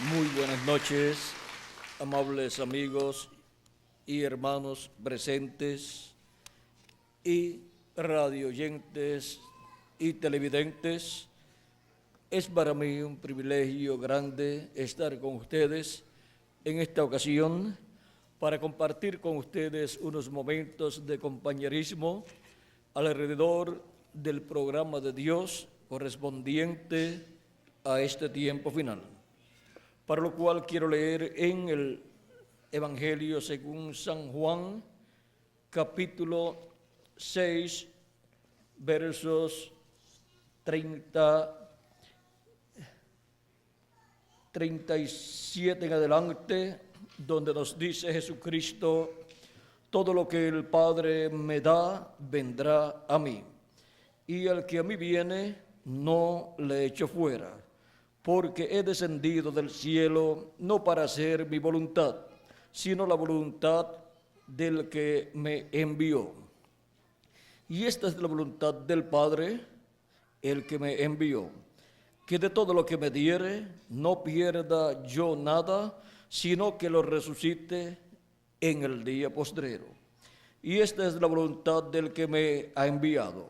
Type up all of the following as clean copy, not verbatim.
Muy buenas noches, amables amigos y hermanos presentes y radioyentes y televidentes. Es para mí un privilegio grande estar con ustedes en esta ocasión para compartir con ustedes unos momentos de compañerismo alrededor del programa de Dios correspondiente a este tiempo final. Para lo cual quiero leer en el Evangelio según San Juan, capítulo 6, versos 37 en adelante, donde nos dice Jesucristo: todo lo que el Padre me da, vendrá a mí, y el que a mí viene, no le echo fuera, porque he descendido del cielo no para hacer mi voluntad, sino la voluntad del que me envió. Y esta es la voluntad del Padre, el que me envió, que de todo lo que me diere, no pierda yo nada, sino que lo resucite en el día postrero. Y esta es la voluntad del que me ha enviado,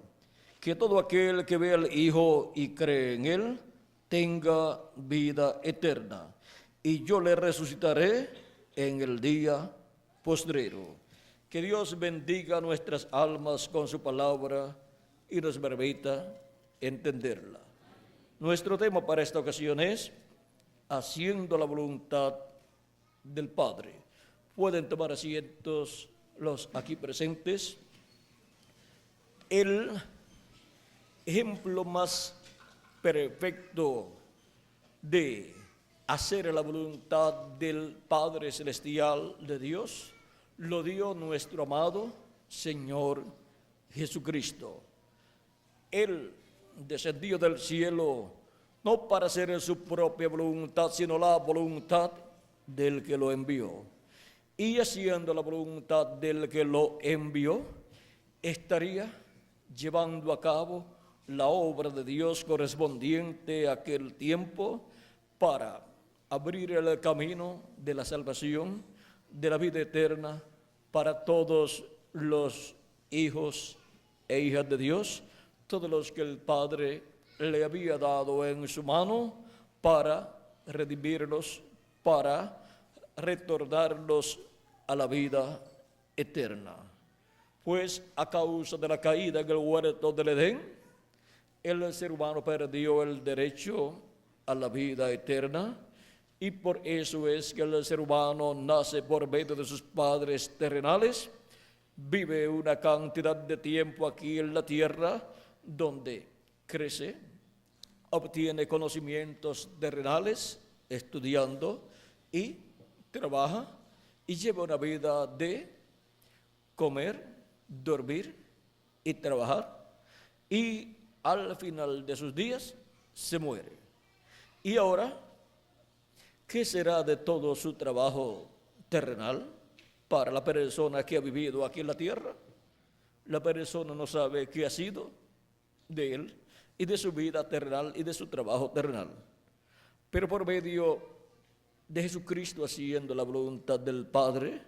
que todo aquel que ve al Hijo y cree en Él, tenga vida eterna, y yo le resucitaré en el día postrero. Que Dios bendiga nuestras almas con su palabra y nos permita entenderla. Nuestro tema para esta ocasión es haciendo la voluntad del Padre. Pueden tomar asientos los aquí presentes. El ejemplo más perfecto de hacer la voluntad del Padre Celestial de Dios lo dio nuestro amado Señor Jesucristo. Él descendió del cielo no para hacer su propia voluntad, sino la voluntad del que lo envió. Y haciendo la voluntad del que lo envió, estaría llevando a cabo la obra de Dios correspondiente a aquel tiempo para abrir el camino de la salvación, de la vida eterna para todos los hijos e hijas de Dios, todos los que el Padre le había dado en su mano para redimirlos, para retornarlos a la vida eterna. Pues a causa de la caída en el huerto del Edén, el ser humano perdió el derecho a la vida eterna, y por eso es que el ser humano nace por medio de sus padres terrenales, vive una cantidad de tiempo aquí en la tierra, donde crece, obtiene conocimientos terrenales, estudiando y trabaja, y lleva una vida de comer, dormir y trabajar, y al final de sus días se muere. Y ahora, ¿qué será de todo su trabajo terrenal para la persona que ha vivido aquí en la tierra? La persona no sabe qué ha sido de él y de su vida terrenal y de su trabajo terrenal. Pero por medio de Jesucristo haciendo la voluntad del Padre,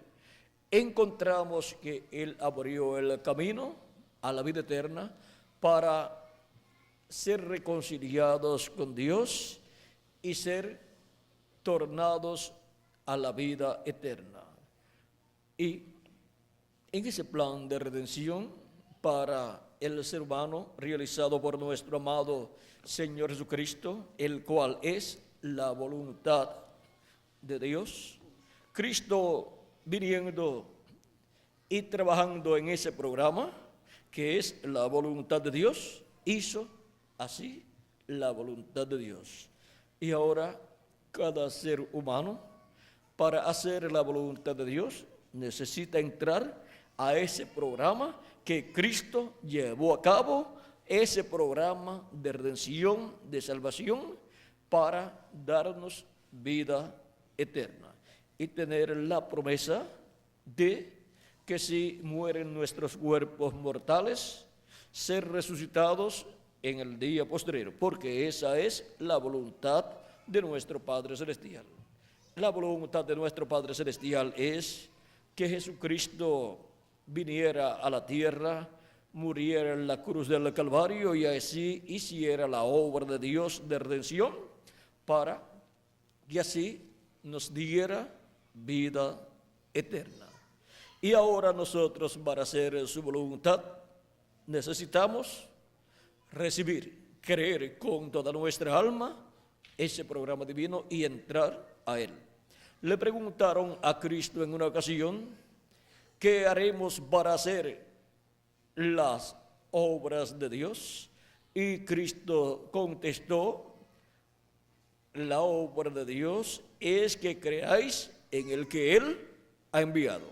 encontramos que Él abrió el camino a la vida eterna para ser reconciliados con Dios y ser tornados a la vida eterna. Y en ese plan de redención para el ser humano realizado por nuestro amado Señor Jesucristo, el cual es la voluntad de Dios, Cristo viniendo y trabajando en ese programa que es la voluntad de Dios, hizo así la voluntad de Dios. Y ahora cada ser humano, para hacer la voluntad de Dios, necesita entrar a ese programa que Cristo llevó a cabo, ese programa de redención, de salvación, para darnos vida eterna y tener la promesa de que si mueren nuestros cuerpos mortales, ser resucitados en el día postrero, porque esa es la voluntad de nuestro Padre Celestial. La voluntad de nuestro Padre Celestial es que Jesucristo viniera a la tierra, muriera en la cruz del Calvario y así hiciera la obra de Dios de redención para que así nos diera vida eterna. Y ahora nosotros, para hacer su voluntad, necesitamos recibir, creer con toda nuestra alma ese programa divino y entrar a él. Le preguntaron a Cristo en una ocasión, ¿qué haremos para hacer las obras de Dios? Y Cristo contestó, la obra de Dios es que creáis en el que Él ha enviado.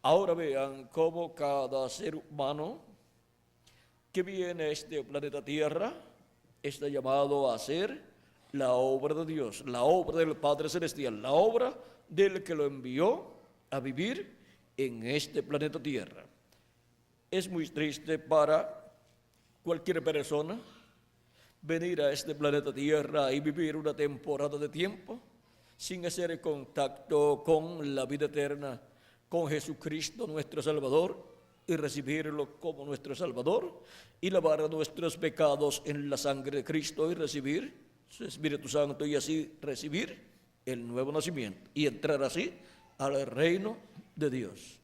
Ahora vean cómo cada ser humano que viene a este planeta Tierra está llamado a hacer la obra de Dios, la obra del Padre Celestial, la obra del que lo envió a vivir en este planeta Tierra. Es muy triste para cualquier persona venir a este planeta Tierra y vivir una temporada de tiempo sin hacer contacto con la vida eterna, con Jesucristo nuestro Salvador, y recibirlo como nuestro Salvador y lavar nuestros pecados en la sangre de Cristo y recibir su Espíritu Santo y así recibir el nuevo nacimiento y entrar así al reino de Dios.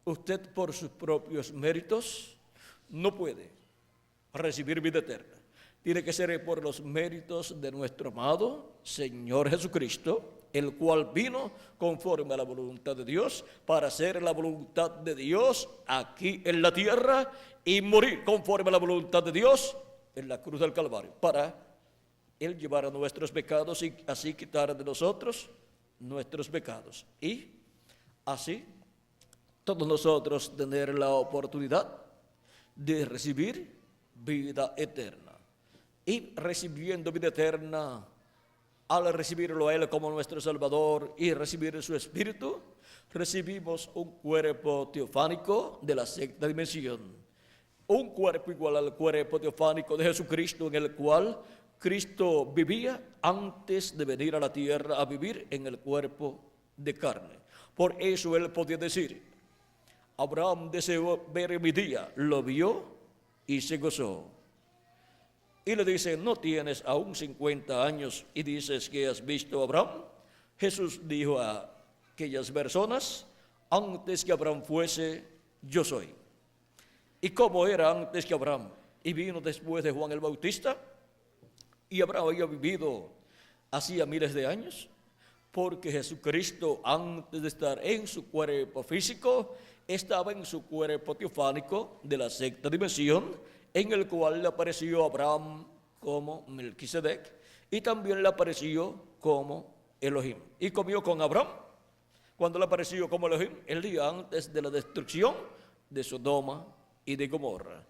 Usted por sus propios méritos no puede recibir vida eterna. Tiene que ser por los méritos de nuestro amado Señor Jesucristo, el cual vino conforme a la voluntad de Dios para hacer la voluntad de Dios aquí en la tierra y morir conforme a la voluntad de Dios en la cruz del Calvario, para Él llevar nuestros pecados y así quitar de nosotros nuestros pecados. Y así todos nosotros tener la oportunidad de recibir vida eterna. Y recibiendo vida eterna, al recibirlo a Él como nuestro Salvador y recibir su Espíritu, recibimos un cuerpo teofánico de la sexta dimensión. Un cuerpo igual al cuerpo teofánico de Jesucristo, en el cual Cristo vivía antes de venir a la tierra a vivir en el cuerpo de carne. Por eso Él podía decir, Abraham deseó ver mi día, lo vio y se gozó. Y le dice, no tienes aún 50 años y dices que has visto a Abraham. Jesús dijo a aquellas personas, antes que Abraham fuese, yo soy. ¿Y cómo era antes que Abraham? Y vino después de Juan el Bautista. Y Abraham había vivido hacía miles de años, porque Jesucristo, antes de estar en su cuerpo físico, estaba en su cuerpo teofánico de la sexta dimensión, en el cual le apareció a Abraham como Melquisedec y también le apareció como Elohim. Y comió con Abraham cuando le apareció como Elohim el día antes de la destrucción de Sodoma y de Gomorra.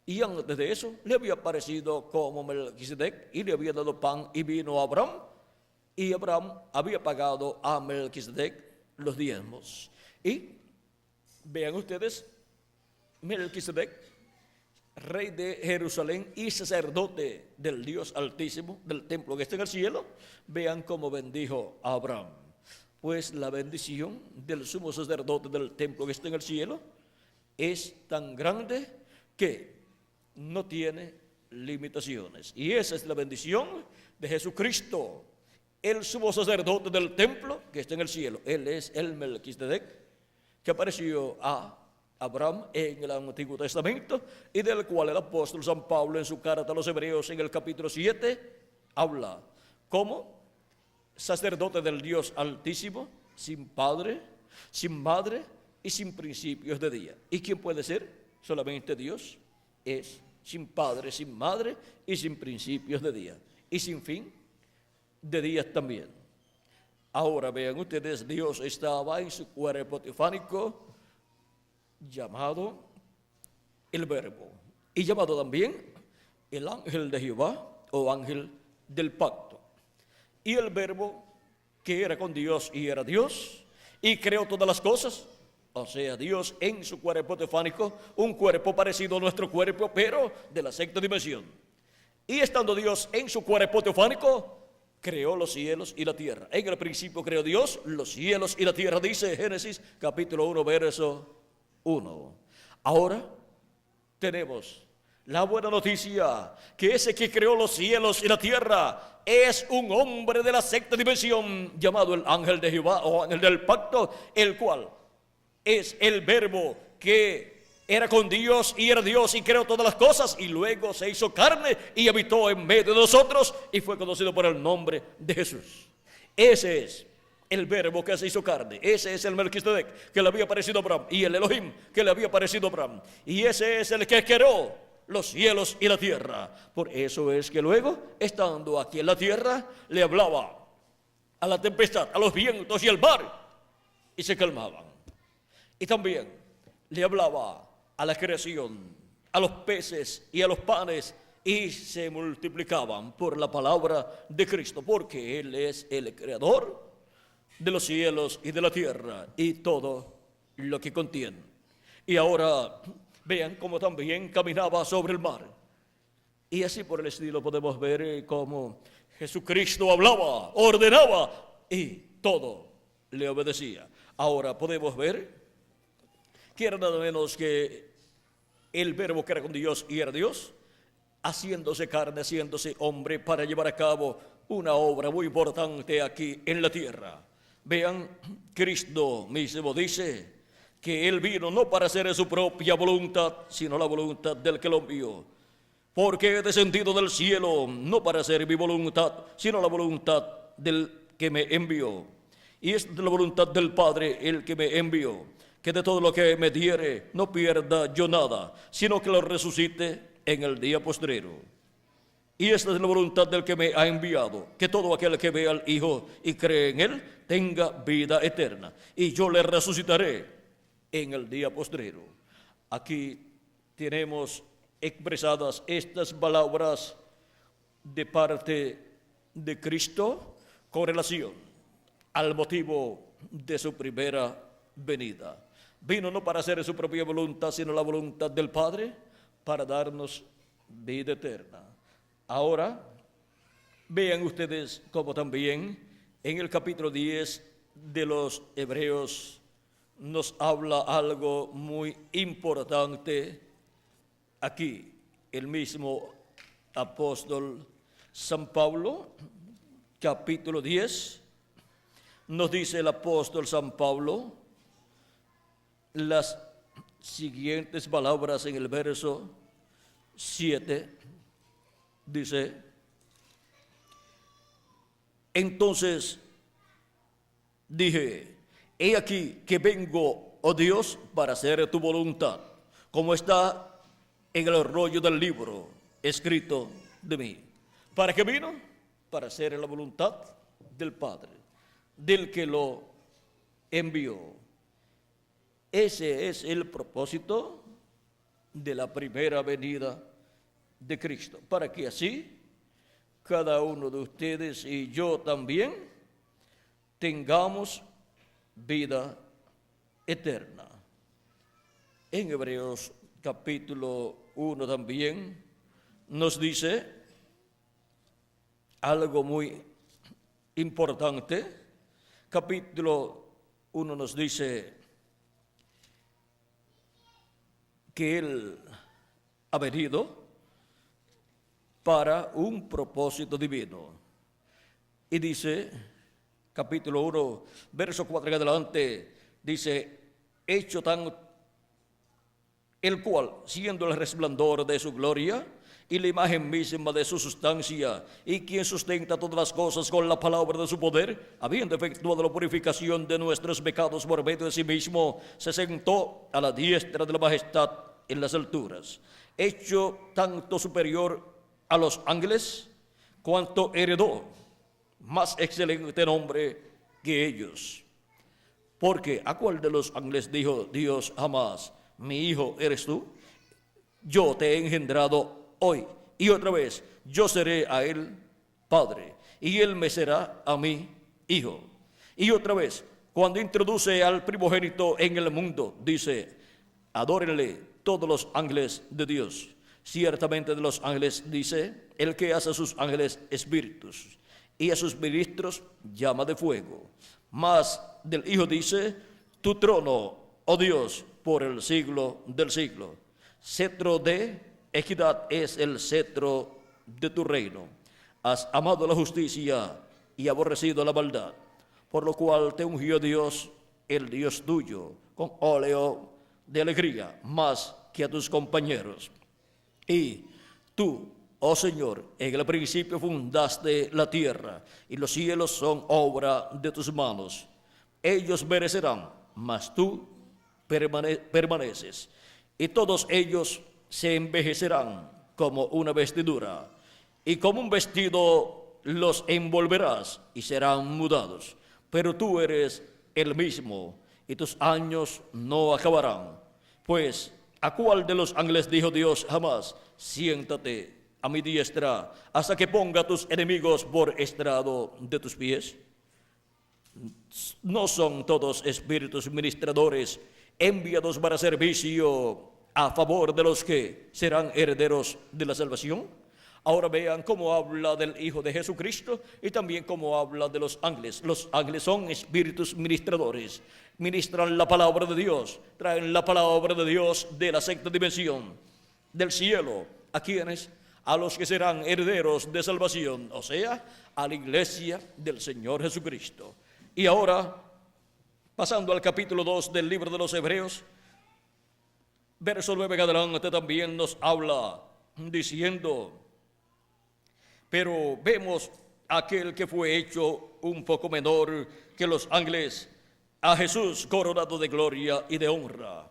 Y antes de eso le había aparecido como Melquisedec y le había dado pan y vino a Abraham, y Abraham había pagado a Melquisedec los diezmos. Y vean ustedes, Melquisedec, rey de Jerusalén y sacerdote del Dios Altísimo, del templo que está en el cielo, vean cómo bendijo a Abraham. Pues la bendición del sumo sacerdote del templo que está en el cielo es tan grande que no tiene limitaciones. Y esa es la bendición de Jesucristo, el sumo sacerdote del templo que está en el cielo. Él es el Melquisedec que apareció a Abraham en el Antiguo Testamento y del cual el apóstol San Pablo en su carta a los Hebreos en el capítulo 7 habla como sacerdote del Dios Altísimo, sin padre, sin madre y sin principios de día. ¿Y quién puede ser? Solamente Dios es sin padre, sin madre y sin principios de día y sin fin de días también. Ahora vean ustedes, Dios estaba en su cuerpo teofánico llamado el Verbo y llamado también el ángel de Jehová o ángel del pacto. Y el Verbo que era con Dios y era Dios y creó todas las cosas, o sea, Dios en su cuerpo teofánico, un cuerpo parecido a nuestro cuerpo, pero de la sexta dimensión. Y estando Dios en su cuerpo teofánico, creó los cielos y la tierra. En el principio creó Dios los cielos y la tierra, dice Génesis capítulo 1, verso 1. Ahora tenemos la buena noticia, que ese que creó los cielos y la tierra es un hombre de la sexta dimensión llamado el ángel de Jehová o ángel del pacto, el cual es el verbo que era con Dios y era Dios y creó todas las cosas y luego se hizo carne y habitó en medio de nosotros y fue conocido por el nombre de Jesús. Ese es el verbo que se hizo carne. Ese es el Melquisedec que le había parecido a Abraham y el Elohim que le había parecido a Abraham. Y ese es el que creó los cielos y la tierra. Por eso es que luego, estando aquí en la tierra, le hablaba a la tempestad, a los vientos y al mar, y se calmaban. Y también le hablaba a la creación, a los peces y a los panes, y se multiplicaban por la palabra de Cristo, porque Él es el creador de los cielos y de la tierra y todo lo que contiene. Y ahora vean cómo también caminaba sobre el mar. Y así por el estilo podemos ver cómo Jesucristo hablaba, ordenaba y todo le obedecía. Ahora podemos ver que era nada menos que el verbo que era con Dios y era Dios, haciéndose carne, haciéndose hombre para llevar a cabo una obra muy importante aquí en la tierra. Vean, Cristo mismo dice que Él vino no para hacer su propia voluntad, sino la voluntad del que lo envió. Porque he descendido del cielo, no para hacer mi voluntad, sino la voluntad del que me envió. Y es de la voluntad del Padre el que me envió, que de todo lo que me diere no pierda yo nada, sino que lo resucite en el día postrero. Y esta es la voluntad del que me ha enviado, que todo aquel que vea al Hijo y cree en Él tenga vida eterna, y yo le resucitaré en el día postrero. Aquí tenemos expresadas estas palabras de parte de Cristo con relación al motivo de su primera venida. Vino no para hacer su propia voluntad, sino la voluntad del Padre, para darnos vida eterna. Ahora, vean ustedes cómo también en el capítulo 10 de los Hebreos nos habla algo muy importante. Aquí el mismo apóstol San Pablo, capítulo 10, nos dice el apóstol San Pablo las siguientes palabras en el verso 7. Dice: entonces dije, he aquí que vengo, oh Dios, para hacer tu voluntad, como está en el rollo del libro escrito de mí. ¿Para qué vino? Para hacer la voluntad del Padre, del que lo envió. Ese es el propósito de la primera venida de Cristo, para que así cada uno de ustedes y yo también tengamos vida eterna. En Hebreos capítulo 1 también nos dice algo muy importante. Capítulo 1 nos dice que Él ha venido para un propósito divino. Y dice, capítulo 1, verso 4 en adelante, dice, hecho tan el cual, siendo el resplandor de su gloria y la imagen misma de su sustancia, y quien sustenta todas las cosas con la palabra de su poder, habiendo efectuado la purificación de nuestros pecados por medio de sí mismo, se sentó a la diestra de la majestad en las alturas, hecho tanto superior a los ángeles, cuanto heredó más excelente nombre que ellos. Porque ¿a cuál de los ángeles dijo Dios jamás, mi hijo eres tú? Yo te he engendrado hoy, y otra vez yo seré a él padre, y él me será a mí hijo. Y otra vez, cuando introduce al primogénito en el mundo, dice, adórenle todos los ángeles de Dios. Ciertamente de los ángeles dice, el que hace a sus ángeles espíritus, y a sus ministros llama de fuego. Mas del Hijo dice: tu trono, oh Dios, por el siglo del siglo. Cetro de equidad es el cetro de tu reino. Has amado la justicia y aborrecido la maldad, por lo cual te ungió Dios, el Dios tuyo, con óleo de alegría, más que a tus compañeros. Y tú, oh Señor, en el principio fundaste la tierra, y los cielos son obra de tus manos. Ellos perecerán, mas tú permaneces, y todos ellos se envejecerán como una vestidura, y como un vestido los envolverás y serán mudados. Pero tú eres el mismo, y tus años no acabarán. Pues, ¿a cuál de los ángeles dijo Dios jamás: siéntate a mi diestra hasta que ponga tus enemigos por estrado de tus pies? ¿No son todos espíritus ministradores enviados para servicio a favor de los que serán herederos de la salvación? Ahora vean cómo habla del Hijo de Jesucristo y también cómo habla de los ángeles. Los ángeles son espíritus ministradores, ministran la palabra de Dios, traen la palabra de Dios de la sexta dimensión, del cielo. ¿A quiénes? A los que serán herederos de salvación, o sea, a la iglesia del Señor Jesucristo. Y ahora, pasando al capítulo 2 del libro de los Hebreos, verso 9 en adelante también nos habla diciendo: pero vemos a aquel que fue hecho un poco menor que los ángeles, a Jesús coronado de gloria y de honra,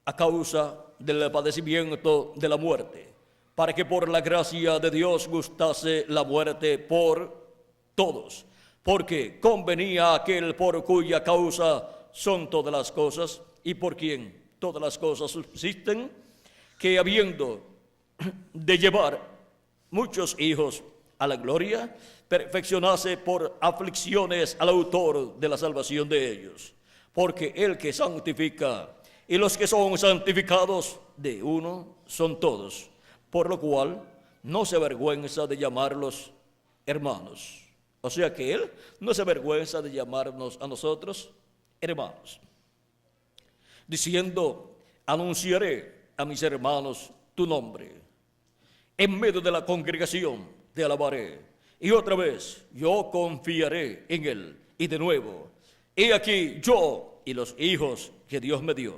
a causa del padecimiento de la muerte, para que por la gracia de Dios gustase la muerte por todos, porque convenía a aquel por cuya causa son todas las cosas y por quien todas las cosas subsisten, que habiendo de llevar muchos hijos a la gloria, perfeccionase por aflicciones al autor de la salvación de ellos. Porque el que santifica y los que son santificados de uno son todos, por lo cual no se avergüenza de llamarlos hermanos. O sea que Él no se avergüenza de llamarnos a nosotros hermanos, diciendo: anunciaré a mis hermanos tu nombre. En medio de la congregación te alabaré. Y otra vez yo confiaré en Él. Y de nuevo, he aquí yo y los hijos que Dios me dio.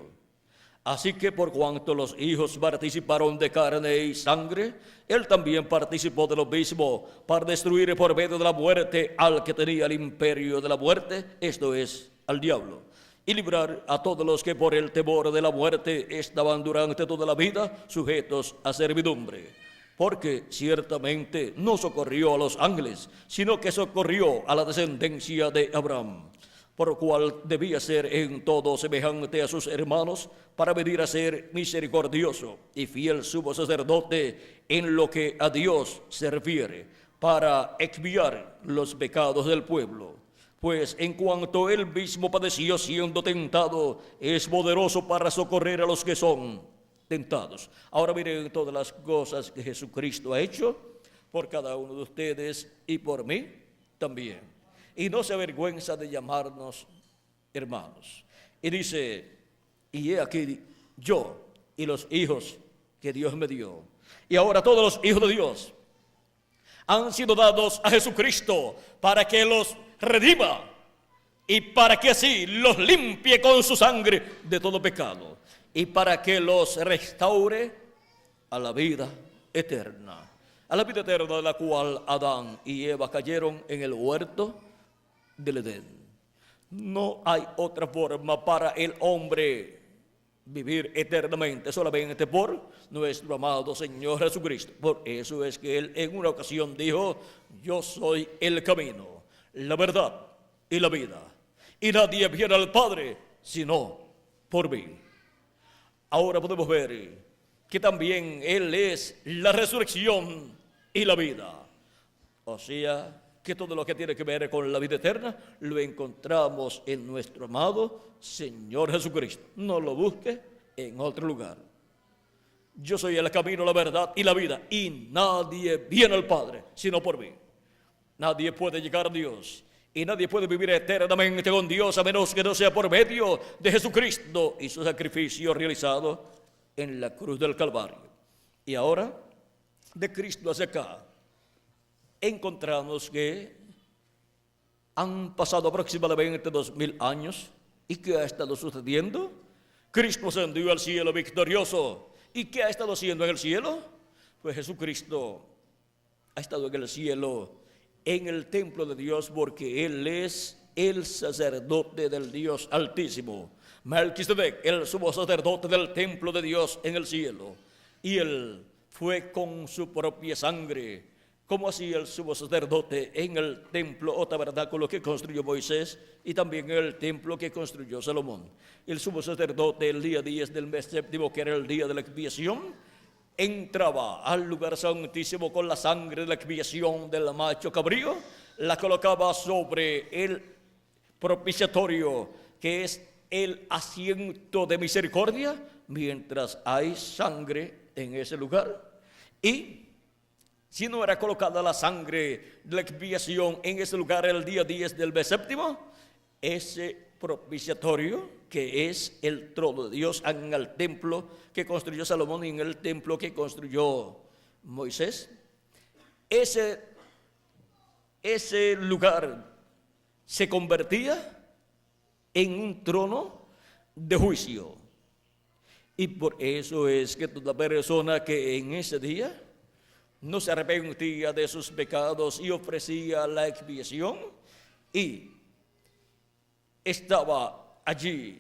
Así que por cuanto los hijos participaron de carne y sangre, Él también participó de lo mismo, para destruir por medio de la muerte al que tenía el imperio de la muerte, esto es, al diablo, y librar a todos los que por el temor de la muerte estaban durante toda la vida sujetos a servidumbre. Porque ciertamente no socorrió a los ángeles, sino que socorrió a la descendencia de Abraham, por lo cual debía ser en todo semejante a sus hermanos, para venir a ser misericordioso y fiel sumo sacerdote en lo que a Dios se refiere, para expiar los pecados del pueblo. Pues en cuanto él mismo padeció siendo tentado, es poderoso para socorrer a los que son tentados. Ahora miren todas las cosas que Jesucristo ha hecho por cada uno de ustedes y por mí también. Y no se avergüenza de llamarnos hermanos. Y dice: y he aquí yo y los hijos que Dios me dio. Y ahora todos los hijos de Dios han sido dados a Jesucristo para que los redima y para que así los limpie con su sangre de todo pecado y para que los restaure a la vida eterna. A la vida eterna de la cual Adán y Eva cayeron en el huerto del Edén. No hay otra forma para el hombre vivir eternamente, solamente por nuestro amado Señor Jesucristo. Por eso es que Él en una ocasión dijo: yo soy el camino, la verdad y la vida, y nadie viene al Padre sino por mí. Ahora podemos ver que también Él es la resurrección y la vida. O sea, que todo lo que tiene que ver con la vida eterna lo encontramos en nuestro amado Señor Jesucristo. No lo busque en otro lugar. Yo soy el camino, la verdad y la vida, y nadie viene al Padre sino por mí. Nadie puede llegar a Dios y nadie puede vivir eternamente con Dios a menos que no sea por medio de Jesucristo y su sacrificio realizado en la cruz del Calvario. Y ahora, de Cristo hacia acá, encontramos que han pasado aproximadamente 2000 años. ¿Y qué ha estado sucediendo? Cristo ascendió al cielo victorioso. ¿Y qué ha estado haciendo en el cielo? Pues Jesucristo ha estado en el cielo, en el templo de Dios, porque Él es el sacerdote del Dios Altísimo. Melquisedec, el sumo sacerdote del templo de Dios en el cielo. Y Él fue con su propia sangre, como hacía el sumo sacerdote en el templo o tabernáculo que construyó Moisés y también en el templo que construyó Salomón. El sumo sacerdote el día 10 del mes séptimo, que era el día de la expiación, entraba al lugar santísimo con la sangre de la expiación del macho cabrío, la colocaba sobre el propiciatorio, que es el asiento de misericordia, mientras hay sangre en ese lugar. Y si no era colocada la sangre de la expiación en ese lugar el día 10 del mes séptimo, ese propiciatorio, que es el trono de Dios, en el templo que construyó Salomón y en el templo que construyó Moisés, ese lugar se convertía en un trono de juicio. Y por eso es que toda persona que en ese día no se arrepentía de sus pecados y ofrecía la expiación y estaba allí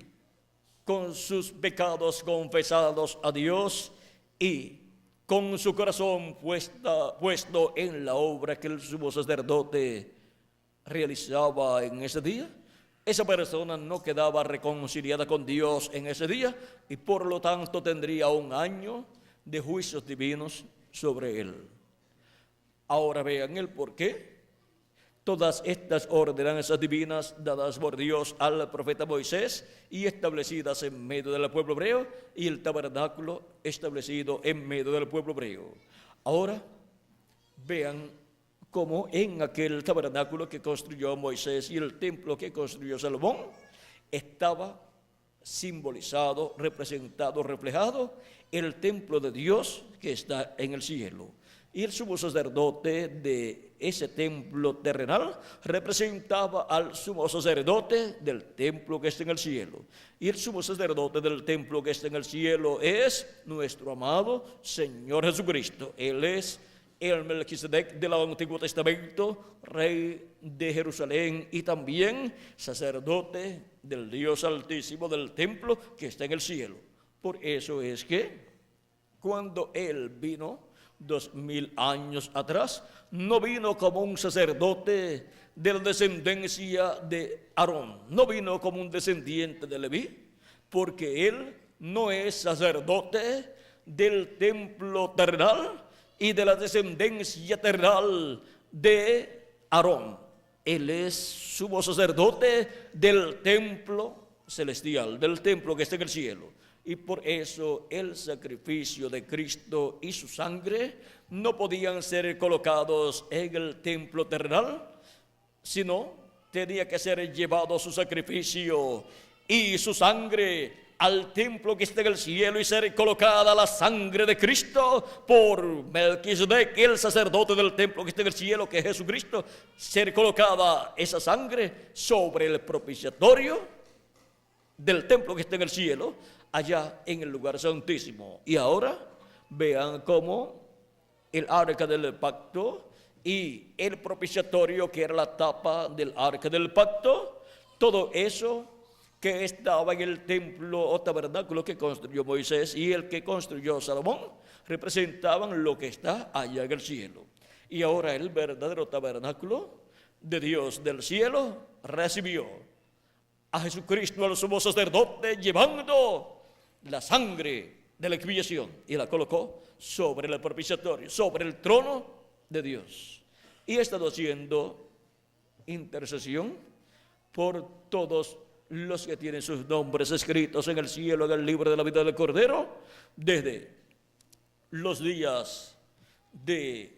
con sus pecados confesados a Dios y con su corazón puesto en la obra que el sumo sacerdote realizaba en ese día, esa persona no quedaba reconciliada con Dios en ese día y por lo tanto tendría un año de juicios divinos sobre él. Ahora vean el por qué todas estas ordenanzas divinas dadas por Dios al profeta Moisés y establecidas en medio del pueblo hebreo y el tabernáculo establecido en medio del pueblo hebreo. Ahora vean cómo en aquel tabernáculo que construyó Moisés y el templo que construyó Salomón estaba simbolizado, representado, reflejado el templo de Dios que está en el cielo. Y el sumo sacerdote de ese templo terrenal representaba al sumo sacerdote del templo que está en el cielo. Y el sumo sacerdote del templo que está en el cielo es nuestro amado Señor Jesucristo. Él es el Melquisedec del Antiguo Testamento, rey de Jerusalén y también sacerdote del Dios Altísimo del templo que está en el cielo. Por eso es que cuando Él vino 2000 años atrás, no vino como un sacerdote de la descendencia de Aarón, no vino como un descendiente de Leví, porque Él no es sacerdote del templo terrenal y de la descendencia terrenal de Aarón. Él es sumo sacerdote del templo celestial, del templo que está en el cielo. Y por eso el sacrificio de Cristo y su sangre no podían ser colocados en el templo terrenal, sino tenía que ser llevado su sacrificio y su sangre al templo que está en el cielo y ser colocada la sangre de Cristo por Melquisedec, el sacerdote del templo que está en el cielo, que es Jesucristo, ser colocada esa sangre sobre el propiciatorio del templo que está en el cielo, allá en el lugar santísimo. Y ahora vean cómo el arca del pacto y el propiciatorio, que era la tapa del arca del pacto, todo eso que estaba en el templo o tabernáculo que construyó Moisés y el que construyó Salomón, representaban lo que está allá en el cielo. Y ahora el verdadero tabernáculo de Dios del cielo recibió a Jesucristo, al sumo sacerdote, llevando la sangre de la expiación y la colocó sobre el propiciatorio, sobre el trono de Dios. Y ha estado haciendo intercesión por todos los que tienen sus nombres escritos en el cielo, en el libro de la vida del Cordero, desde los días de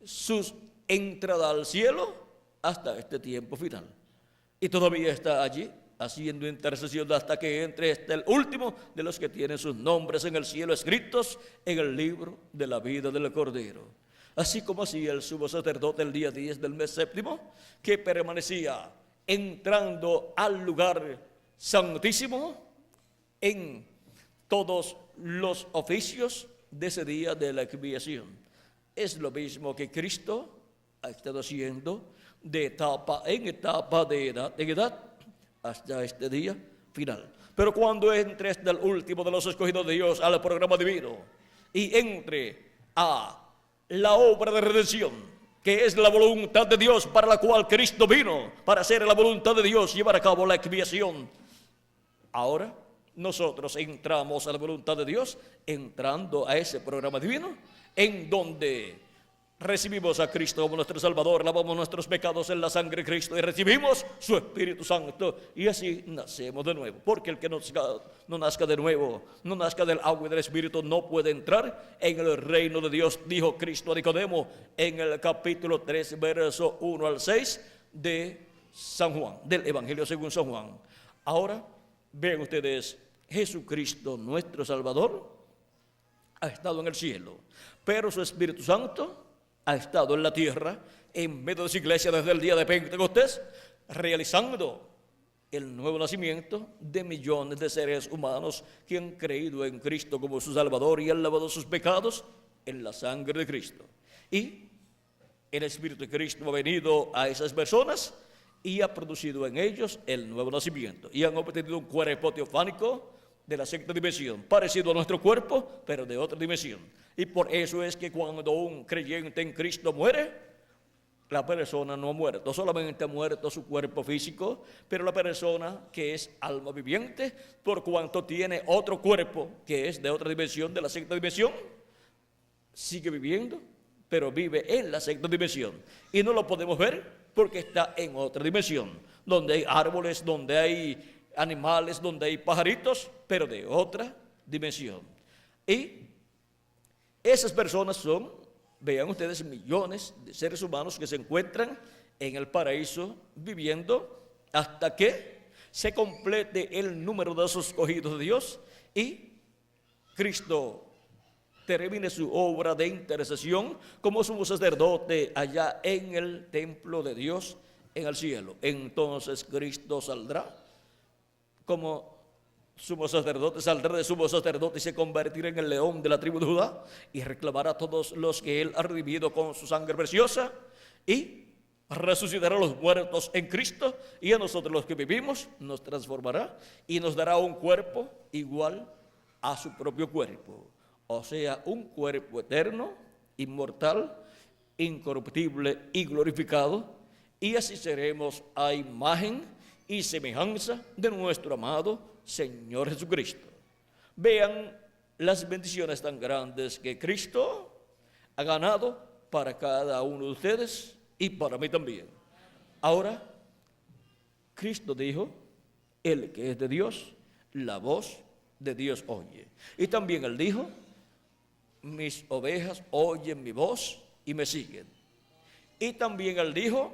sus entrada al cielo hasta este tiempo final. Y todavía está allí haciendo intercesión hasta que entre el último de los que tienen sus nombres en el cielo escritos en el libro de la vida del Cordero. Así como hacía el sumo sacerdote el día 10 del mes séptimo, que permanecía entrando al lugar santísimo en todos los oficios de ese día de la expiación. Es lo mismo que Cristo ha estado haciendo de etapa en etapa, de edad en edad, hasta este día final. Pero cuando entre hasta el último de los escogidos de Dios al programa divino y entre a la obra de redención, que es la voluntad de Dios para la cual Cristo vino, para hacer la voluntad de Dios, llevar a cabo la expiación, ahora nosotros entramos a la voluntad de Dios, entrando a ese programa divino, en donde recibimos a Cristo como nuestro Salvador, lavamos nuestros pecados en la sangre de Cristo y recibimos su Espíritu Santo, y así nacemos de nuevo. Porque el que no nazca de nuevo, no nazca del agua y del Espíritu, no puede entrar en el reino de Dios, dijo Cristo a Nicodemo en el capítulo 3, verso 1 al 6 de San Juan, del Evangelio según San Juan. Ahora, vean ustedes, Jesucristo, nuestro Salvador, ha estado en el cielo, pero su Espíritu Santo ha estado en la tierra, en medio de su iglesia desde el día de Pentecostés, realizando el nuevo nacimiento de millones de seres humanos que han creído en Cristo como su Salvador y han lavado sus pecados en la sangre de Cristo. Y el Espíritu de Cristo ha venido a esas personas y ha producido en ellos el nuevo nacimiento. Y han obtenido un cuerpo teofánico de la sexta dimensión, parecido a nuestro cuerpo, pero de otra dimensión. Y por eso es que cuando un creyente en Cristo muere, la persona no ha muerto, solamente ha muerto su cuerpo físico, pero la persona que es alma viviente, por cuanto tiene otro cuerpo que es de otra dimensión, de la sexta dimensión, sigue viviendo, pero vive en la sexta dimensión. Y no lo podemos ver porque está en otra dimensión, donde hay árboles, donde hay animales, donde hay pajaritos, pero de otra dimensión. Y esas personas son, vean ustedes, millones de seres humanos que se encuentran en el paraíso viviendo hasta que se complete el número de los escogidos de Dios y Cristo termine su obra de intercesión como sumo sacerdote allá en el templo de Dios en el cielo. Entonces Cristo saldrá como sumo sacerdote, saldrá de sumo sacerdote y se convertirá en el león de la tribu de Judá y reclamará a todos los que él ha redimido con su sangre preciosa y resucitará a los muertos en Cristo, y a nosotros los que vivimos nos transformará y nos dará un cuerpo igual a su propio cuerpo, o sea, un cuerpo eterno, inmortal, incorruptible y glorificado, y así seremos a imagen y semejanza de nuestro amado Señor Jesucristo. Vean las bendiciones tan grandes que Cristo ha ganado para cada uno de ustedes y para mí también. Ahora, Cristo dijo, el que es de Dios, la voz de Dios oye. Y también él dijo, mis ovejas oyen mi voz y me siguen. Y también él dijo,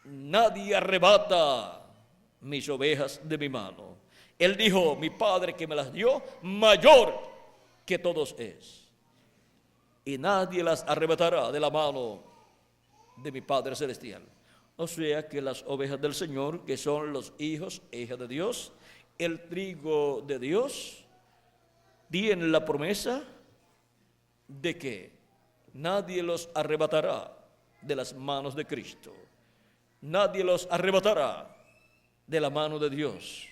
nadie arrebata mis ovejas de mi mano. Él dijo, mi Padre que me las dio, mayor que todos es, y nadie las arrebatará de la mano de mi Padre Celestial. O sea que las ovejas del Señor, que son los hijos e hijas de Dios, el trigo de Dios, tienen la promesa de que nadie los arrebatará de las manos de Cristo. Nadie los arrebatará de la mano de Dios.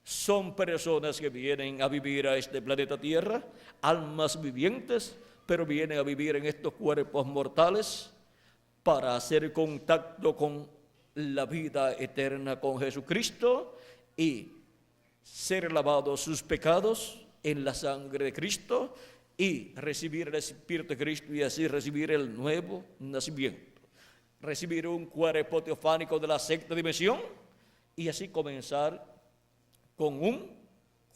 Son personas que vienen a vivir a este planeta Tierra, almas vivientes, pero vienen a vivir en estos cuerpos mortales para hacer contacto con la vida eterna con Jesucristo y ser lavados sus pecados en la sangre de Cristo y recibir el Espíritu de Cristo y así recibir el nuevo nacimiento. Recibir un cuerpo teofánico de la sexta dimensión y así comenzar con un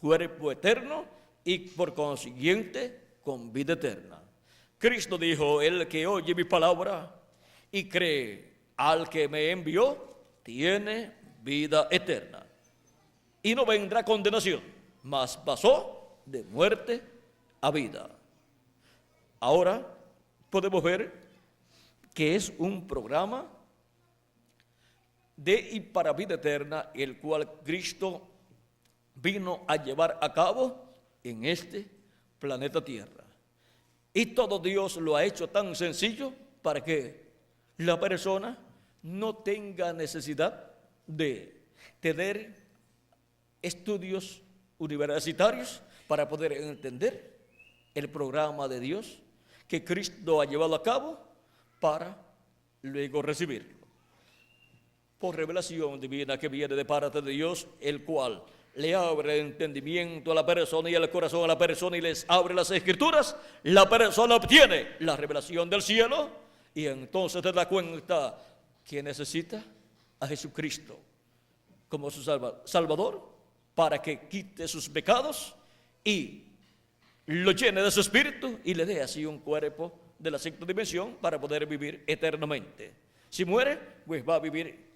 cuerpo eterno y por consiguiente con vida eterna. Cristo dijo, el que oye mi palabra y cree al que me envió, tiene vida eterna. Y no vendrá condenación, mas pasó de muerte a vida. Ahora podemos ver que es un programa de y para vida eterna, el cual Cristo vino a llevar a cabo en este planeta Tierra. Y todo Dios lo ha hecho tan sencillo para que la persona no tenga necesidad de tener estudios universitarios para poder entender el programa de Dios que Cristo ha llevado a cabo para luego recibirlo. Por revelación divina que viene de parte de Dios, el cual le abre el entendimiento a la persona y el corazón a la persona y les abre las escrituras, la persona obtiene la revelación del cielo y entonces te da cuenta que necesita a Jesucristo como su Salvador para que quite sus pecados y lo llene de su espíritu y le dé así un cuerpo de la sexta dimensión para poder vivir eternamente. Si muere, pues va a vivir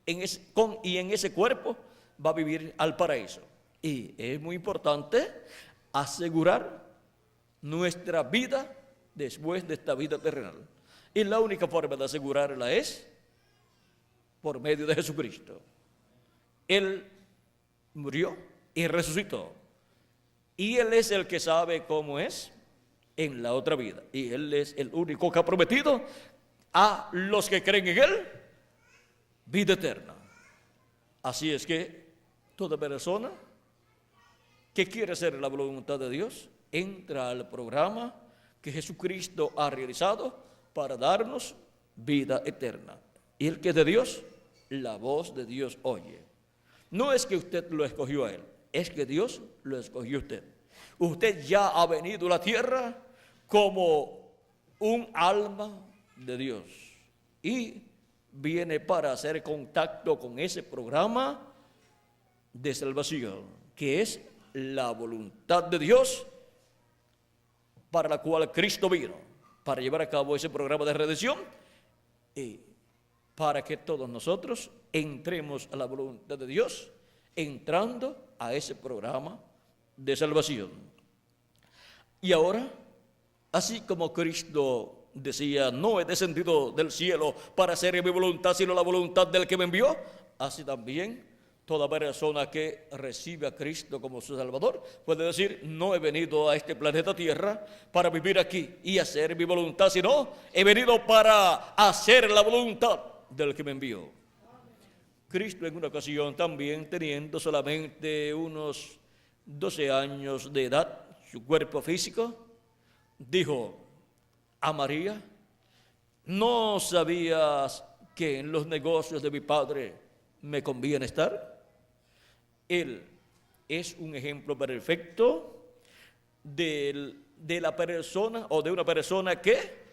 en ese cuerpo va a vivir al paraíso. Y es muy importante asegurar nuestra vida después de esta vida terrenal. Y la única forma de asegurarla es por medio de Jesucristo. Él murió y resucitó. Y Él es el que sabe cómo es en la otra vida. Y Él es el único que ha prometido a los que creen en Él vida eterna. Así es que toda persona que quiere hacer la voluntad de Dios entra al programa que Jesucristo ha realizado para darnos vida eterna. Y el que es de Dios, la voz de Dios oye. No es que usted lo escogió a Él, es que Dios lo escogió a usted. Usted ya ha venido a la tierra como un alma de Dios y viene para hacer contacto con ese programa de salvación, que es la voluntad de Dios para la cual Cristo vino, para llevar a cabo ese programa de redención y para que todos nosotros entremos a la voluntad de Dios, entrando a ese programa de salvación. Y ahora, así como Cristo decía, no he descendido del cielo para hacer mi voluntad, sino la voluntad del que me envió, así también toda persona que recibe a Cristo como su Salvador puede decir, no he venido a este planeta Tierra para vivir aquí y hacer mi voluntad, sino he venido para hacer la voluntad del que me envió. Cristo en una ocasión también, teniendo solamente unos 12 años de edad, su cuerpo físico, dijo a María, ¿no sabías que en los negocios de mi Padre me conviene estar? Él es un ejemplo perfecto de la persona o de una persona que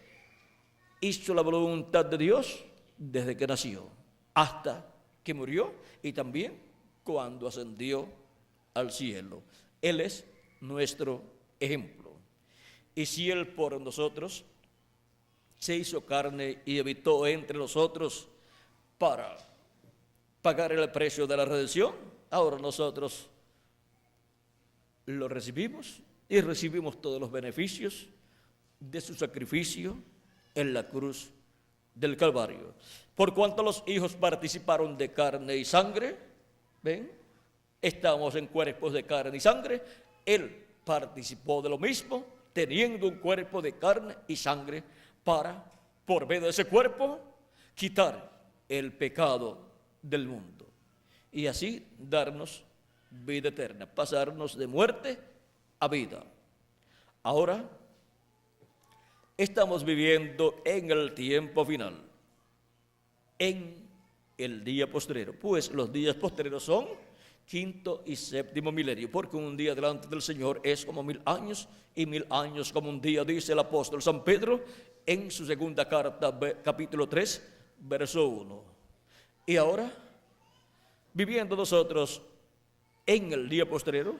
hizo la voluntad de Dios desde que nació hasta que murió y también cuando ascendió al cielo. Él es nuestro ejemplo. Y si Él por nosotros se hizo carne y habitó entre nosotros para pagar el precio de la redención, ahora nosotros lo recibimos y recibimos todos los beneficios de su sacrificio en la cruz del Calvario. Por cuanto los hijos participaron de carne y sangre, ¿ven? Estamos en cuerpos de carne y sangre, Él participó de lo mismo, teniendo un cuerpo de carne y sangre para, por medio de ese cuerpo, quitar el pecado del mundo y así darnos vida eterna, pasarnos de muerte a vida. Ahora estamos viviendo en el tiempo final, en el día postrero, pues los días postreros son quinto y séptimo milenio, porque un día delante del Señor es como 1000 años y 1000 años como un día, dice el apóstol San Pedro en su segunda carta, capítulo 3, verso 1. Y ahora, viviendo nosotros en el día postrero,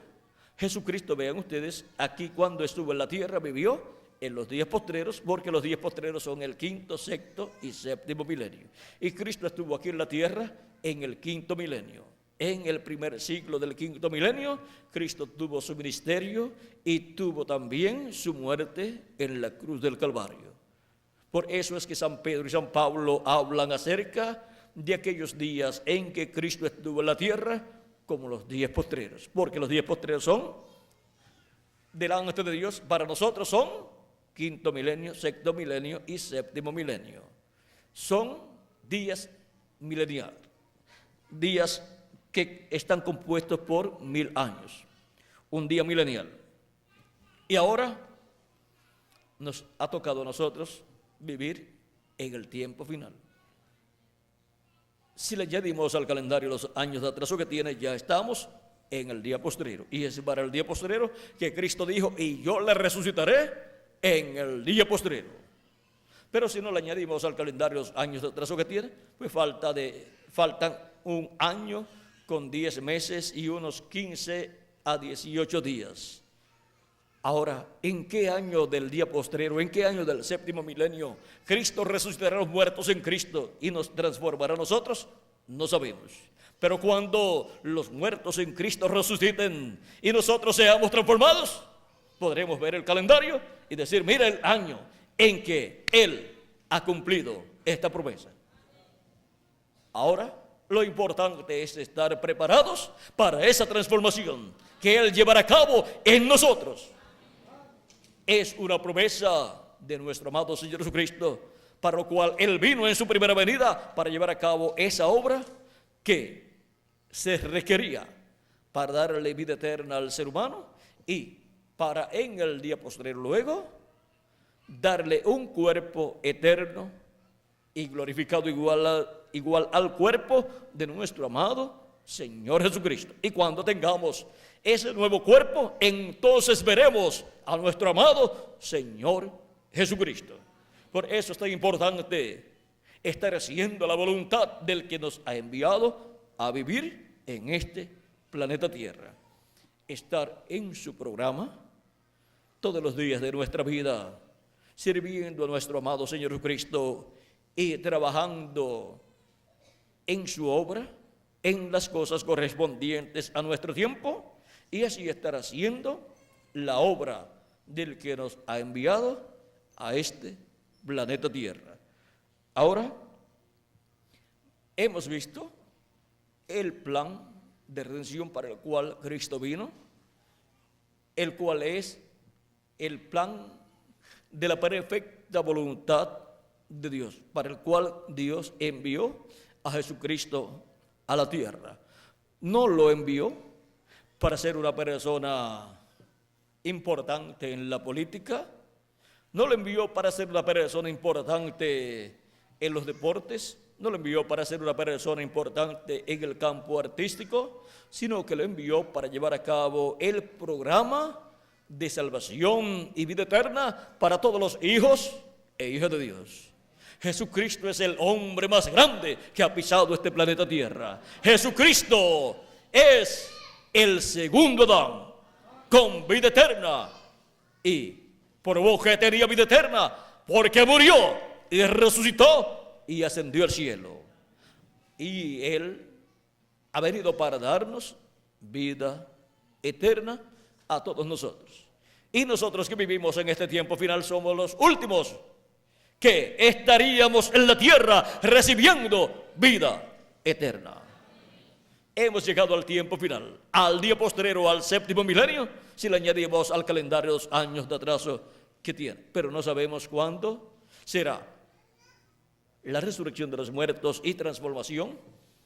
Jesucristo, vean ustedes, aquí cuando estuvo en la tierra, vivió en los días postreros, porque los días postreros son el quinto, sexto y séptimo milenio. Y Cristo estuvo aquí en la tierra en el quinto milenio. En el primer siglo del quinto milenio, Cristo tuvo su ministerio y tuvo también su muerte en la cruz del Calvario. Por eso es que San Pedro y San Pablo hablan acerca de aquellos días en que Cristo estuvo en la tierra como los días postreros, porque los días postreros son, delante de Dios, para nosotros son quinto milenio, sexto milenio y séptimo milenio. Son días mileniales, días que están compuestos por 1000 años, un día milenial. Y ahora nos ha tocado a nosotros vivir en el tiempo final. Si le añadimos al calendario los años de atraso que tiene, ya estamos en el día postrero. Y es para el día postrero que Cristo dijo, y yo le resucitaré en el día postrero. Pero si no le añadimos al calendario los años de atraso que tiene, pues faltan un año con 10 meses y unos 15 a 18 días. Ahora, ¿en qué año del día postrero, en qué año del séptimo milenio Cristo resucitará a los muertos en Cristo y nos transformará a nosotros? No sabemos. Pero cuando los muertos en Cristo resuciten y nosotros seamos transformados, podremos ver el calendario y decir, mira el año en que Él ha cumplido esta promesa. Ahora, lo importante es estar preparados para esa transformación que Él llevará a cabo en nosotros. Es una promesa de nuestro amado Señor Jesucristo, para lo cual Él vino en su primera venida para llevar a cabo esa obra que se requería para darle vida eterna al ser humano y para en el día posterior luego darle un cuerpo eterno y glorificado igual al cuerpo de nuestro amado Señor Jesucristo. Y cuando tengamos ese nuevo cuerpo, entonces veremos a nuestro amado Señor Jesucristo. Por eso es tan importante estar haciendo la voluntad del que nos ha enviado a vivir en este planeta Tierra. Estar en su programa todos los días de nuestra vida, sirviendo a nuestro amado Señor Jesucristo y trabajando en su obra, en las cosas correspondientes a nuestro tiempo, y así estar haciendo la obra del que nos ha enviado a este planeta Tierra. Ahora, hemos visto el plan de redención para el cual Cristo vino, el cual es el plan de la perfecta voluntad de Dios, para el cual Dios envió a Jesucristo a la tierra. No lo envió para ser una persona importante en la política, no lo envió para ser una persona importante en los deportes, no lo envió para ser una persona importante en el campo artístico, sino que lo envió para llevar a cabo el programa de salvación y vida eterna para todos los hijos e hijas de Dios. Jesucristo es el hombre más grande que ha pisado este planeta Tierra. Jesucristo es el segundo Adán con vida eterna y probó que tenía vida eterna porque murió y resucitó y ascendió al cielo. Y Él ha venido para darnos vida eterna a todos nosotros. Y nosotros que vivimos en este tiempo final somos los últimos que estaríamos en la tierra recibiendo vida eterna. Hemos llegado al tiempo final, al día postrero, al séptimo milenio, si le añadimos al calendario los años de atraso que tiene. Pero no sabemos cuándo será la resurrección de los muertos y transformación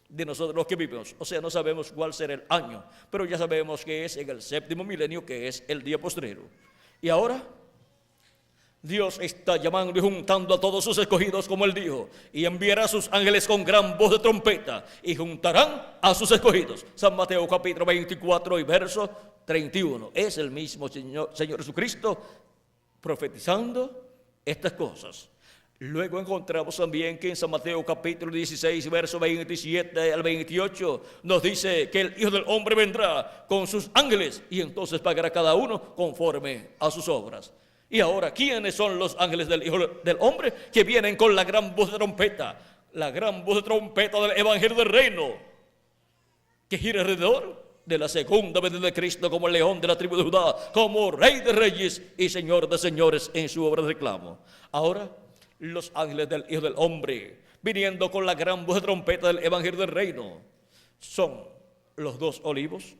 de nosotros los que vivimos. O sea, no sabemos cuál será el año, pero ya sabemos que es en el séptimo milenio, que es el día postrero. Y ahora Dios está llamando y juntando a todos sus escogidos, como Él dijo, y enviará a sus ángeles con gran voz de trompeta y juntarán a sus escogidos. San Mateo capítulo 24 y verso 31. Es el mismo Señor Jesucristo profetizando estas cosas. Luego encontramos también que en San Mateo capítulo 16, verso 27 al 28, nos dice que el Hijo del Hombre vendrá con sus ángeles y entonces pagará cada uno conforme a sus obras. Y ahora, ¿quiénes son los ángeles del Hijo del Hombre? Que vienen con la gran voz de trompeta, la gran voz de trompeta del Evangelio del Reino, que gira alrededor de la segunda venida de Cristo como el león de la tribu de Judá, como Rey de reyes y Señor de señores en su obra de reclamo. Ahora, los ángeles del Hijo del Hombre, viniendo con la gran voz de trompeta del Evangelio del Reino, son los 2 olivos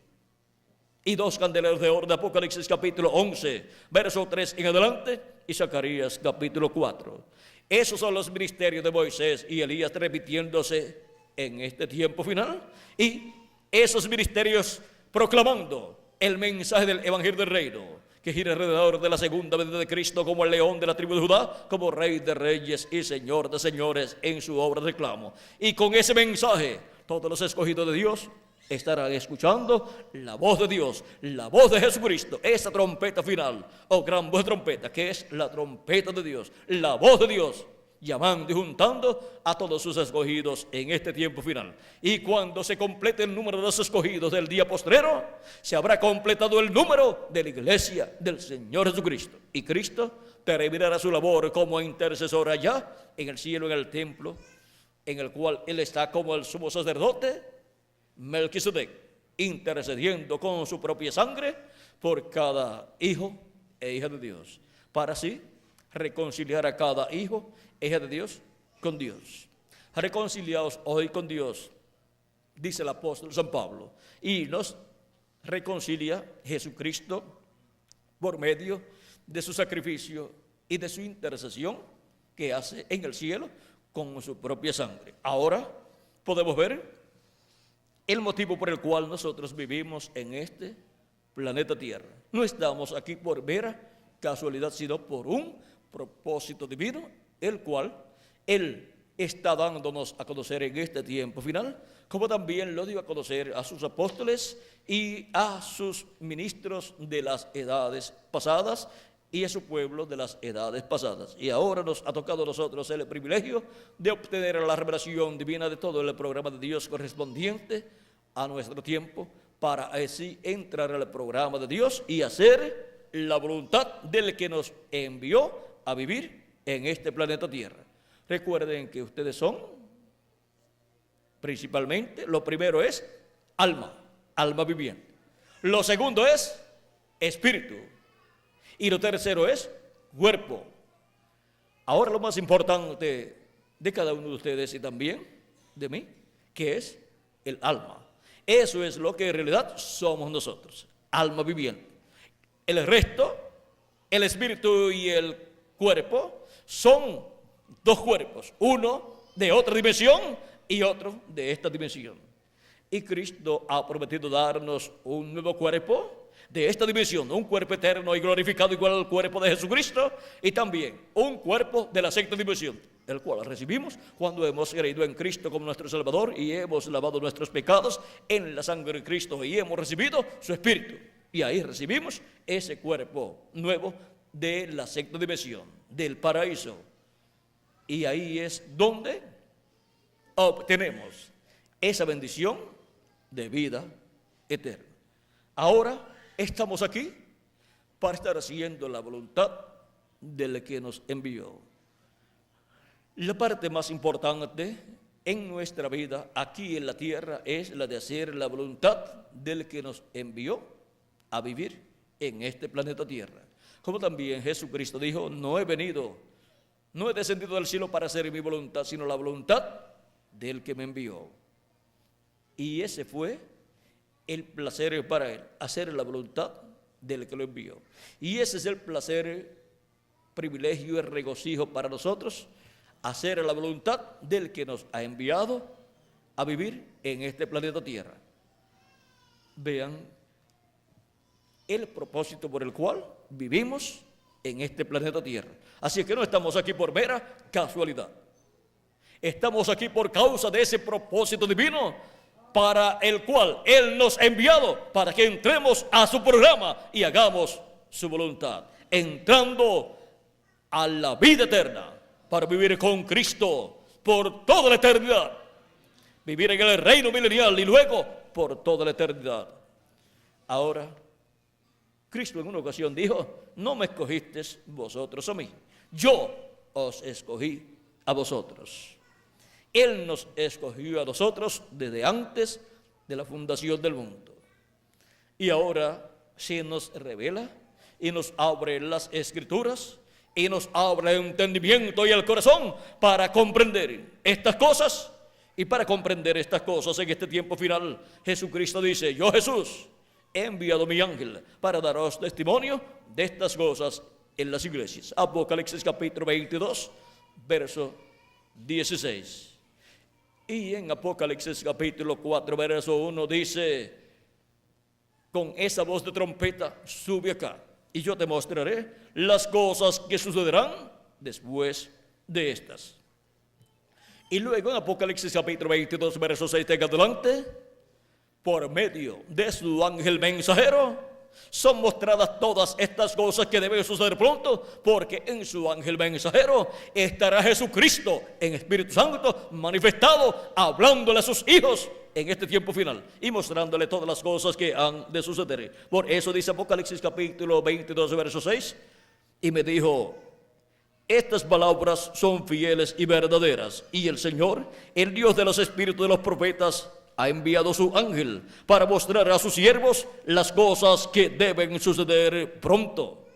y 2 candeleros de oro de Apocalipsis capítulo 11, verso 3 en adelante, y Zacarías capítulo 4. Esos son los ministerios de Moisés y Elías repitiéndose en este tiempo final, y esos ministerios proclamando el mensaje del Evangelio del Reino, que gira alrededor de la segunda venida de Cristo como el león de la tribu de Judá, como Rey de reyes y Señor de señores en su obra de reclamo. Y con ese mensaje, todos los escogidos de Dios estarán escuchando la voz de Dios, la voz de Jesucristo, esa trompeta final, o gran voz de trompeta, que es la trompeta de Dios, la voz de Dios, llamando y juntando a todos sus escogidos en este tiempo final. Y cuando se complete el número de los escogidos del día postrero, se habrá completado el número de la iglesia del Señor Jesucristo. Y Cristo terminará su labor como intercesor allá en el cielo, en el templo, en el cual Él está como el sumo sacerdote Melquisedec, intercediendo con su propia sangre por cada hijo e hija de Dios, para así reconciliar a cada hijo e hija de Dios con Dios. Reconciliados hoy con Dios, dice el apóstol San Pablo, y nos reconcilia Jesucristo por medio de su sacrificio y de su intercesión que hace en el cielo con su propia sangre. Ahora podemos ver el motivo por el cual nosotros vivimos en este planeta Tierra. No estamos aquí por mera casualidad, sino por un propósito divino, el cual Él está dándonos a conocer en este tiempo final, como también lo dio a conocer a sus apóstoles y a sus ministros de las edades pasadas y a su pueblo de las edades pasadas. Y ahora nos ha tocado a nosotros el privilegio de obtener la revelación divina de todo el programa de Dios correspondiente a nuestro tiempo, para así entrar al programa de Dios y hacer la voluntad del que nos envió a vivir en este planeta Tierra. Recuerden que ustedes son, principalmente, lo primero es alma viviente. Lo segundo es espíritu. Y lo tercero es cuerpo. Ahora lo más importante de cada uno de ustedes y también de mí, que es el alma. Eso es lo que en realidad somos nosotros, alma viviente. El resto, el espíritu y el cuerpo, son 2 cuerpos, uno de otra dimensión y otro de esta dimensión. Y Cristo ha prometido darnos un nuevo cuerpo de esta dimensión, un cuerpo eterno y glorificado igual al cuerpo de Jesucristo, y también un cuerpo de la sexta dimensión, el cual recibimos cuando hemos creído en Cristo como nuestro Salvador y hemos lavado nuestros pecados en la sangre de Cristo y hemos recibido su Espíritu. Y ahí recibimos ese cuerpo nuevo de la sexta dimensión, del paraíso. Y ahí es donde obtenemos esa bendición de vida eterna. Ahora estamos aquí para estar haciendo la voluntad del que nos envió. La parte más importante en nuestra vida aquí en la tierra es la de hacer la voluntad del que nos envió a vivir en este planeta Tierra. Como también Jesucristo dijo, no he descendido del cielo para hacer mi voluntad, sino la voluntad del que me envió. Y ese fue el placer para Él, hacer la voluntad del que lo envió. Y ese es el placer, privilegio y regocijo para nosotros, hacer la voluntad del que nos ha enviado a vivir en este planeta Tierra. Vean el propósito por el cual vivimos en este planeta Tierra. Así que no estamos aquí por mera casualidad. Estamos aquí por causa de ese propósito divino para el cual Él nos ha enviado, para que entremos a su programa y hagamos su voluntad, entrando a la vida eterna, para vivir con Cristo por toda la eternidad, vivir en el reino milenial y luego por toda la eternidad. Ahora, Cristo en una ocasión dijo: no me escogisteis vosotros a mí, yo os escogí a vosotros. Él nos escogió a nosotros desde antes de la fundación del mundo. Y ahora se nos revela y nos abre las Escrituras y nos abre el entendimiento y el corazón para comprender estas cosas. Y para comprender estas cosas en este tiempo final, Jesucristo dice: yo, Jesús, he enviado mi ángel para daros testimonio de estas cosas en las iglesias. Apocalipsis capítulo 22, verso 16. Y en Apocalipsis capítulo 4, verso 1 dice: con esa voz de trompeta sube acá, y yo te mostraré las cosas que sucederán después de estas. Y luego en Apocalipsis capítulo 22, verso 6 en adelante, por medio de su ángel mensajero, son mostradas todas estas cosas que deben suceder pronto, porque en su ángel mensajero estará Jesucristo en Espíritu Santo manifestado, hablándole a sus hijos en este tiempo final y mostrándole todas las cosas que han de suceder. Por eso dice Apocalipsis capítulo 22, verso 6, y me dijo: estas palabras son fieles y verdaderas, y el Señor, el Dios de los espíritus de los profetas, ha enviado su ángel para mostrar a sus siervos las cosas que deben suceder pronto.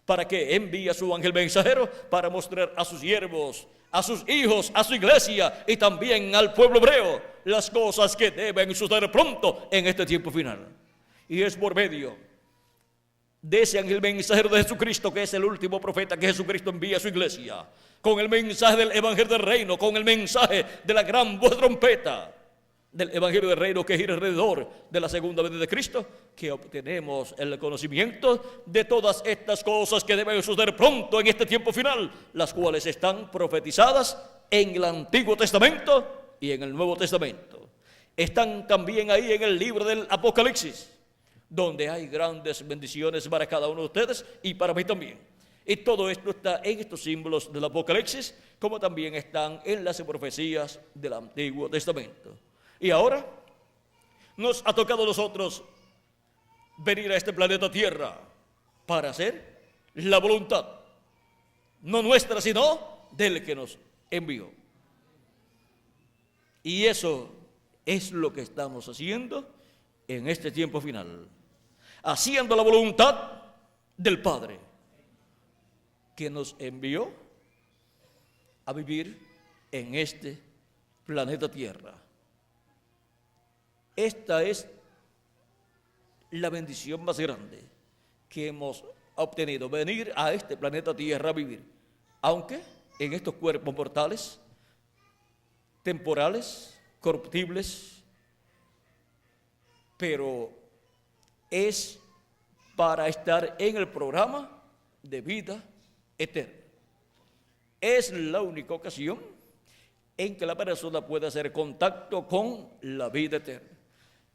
¿Para qué envía su ángel mensajero? Para mostrar a sus siervos, a sus hijos, a su iglesia y también al pueblo hebreo las cosas que deben suceder pronto en este tiempo final. Y es por medio de ese ángel mensajero de Jesucristo, que es el último profeta que Jesucristo envía a su iglesia, con el mensaje del evangelio del reino, con el mensaje de la gran voz de trompeta del evangelio del reino que gira alrededor de la segunda venida de Cristo, que obtenemos el conocimiento de todas estas cosas que deben suceder pronto en este tiempo final, las cuales están profetizadas en el Antiguo Testamento y en el Nuevo Testamento. Están también ahí en el libro del Apocalipsis, donde hay grandes bendiciones para cada uno de ustedes y para mí también. Y todo esto está en estos símbolos del Apocalipsis, como también están en las profecías del Antiguo Testamento. Y ahora nos ha tocado a nosotros venir a este planeta Tierra para hacer la voluntad, no nuestra, sino del que nos envió. Y eso es lo que estamos haciendo en este tiempo final, haciendo la voluntad del Padre que nos envió a vivir en este planeta Tierra. Esta es la bendición más grande que hemos obtenido, venir a este planeta Tierra a vivir, aunque en estos cuerpos mortales, temporales, corruptibles, pero es para estar en el programa de vida eterna. Es la única ocasión en que la persona puede hacer contacto con la vida eterna.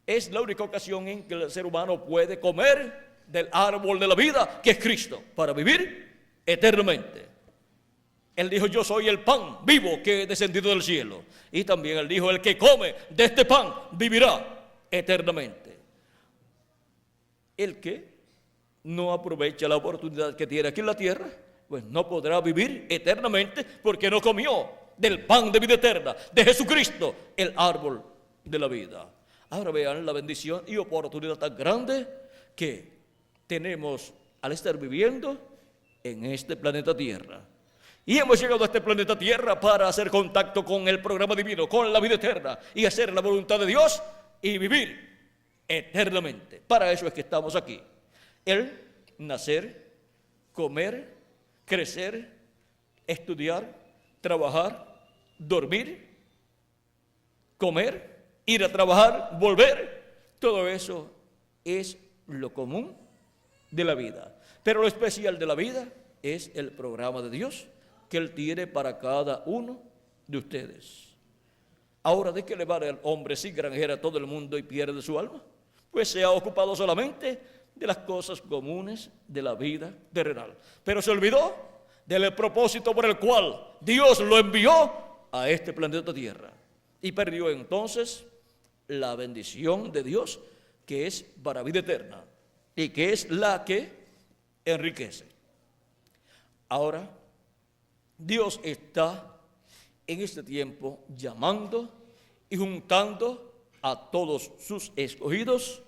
Es la única ocasión en que el ser humano puede comer del árbol de la vida, que es Cristo, para vivir eternamente. Él dijo: yo soy el pan vivo que he descendido del cielo. Y también él dijo: el que come de este pan vivirá eternamente. El que no aprovecha la oportunidad que tiene aquí en la tierra, pues no podrá vivir eternamente, porque no comió del pan de vida eterna, de Jesucristo, el árbol de la vida. Ahora vean la bendición y oportunidad tan grande que tenemos al estar viviendo en este planeta Tierra. Y hemos llegado a este planeta Tierra para hacer contacto con el programa divino, con la vida eterna, y hacer la voluntad de Dios y vivir eternamente. Para eso es que estamos aquí. El nacer, comer, crecer, estudiar, trabajar, dormir, comer, ir a trabajar, volver, todo eso es lo común de la vida. Pero lo especial de la vida es el programa de Dios que Él tiene para cada uno de ustedes. Ahora, ¿de qué le vale al hombre si granjera todo el mundo y pierde su alma? Pues se ha ocupado solamente de las cosas comunes de la vida terrenal, pero se olvidó del propósito por el cual Dios lo envió a este planeta Tierra, y perdió entonces la bendición de Dios, que es para vida eterna. y que es la que enriquece. Ahora, Dios está en este tiempo llamando y juntando a todos sus escogidos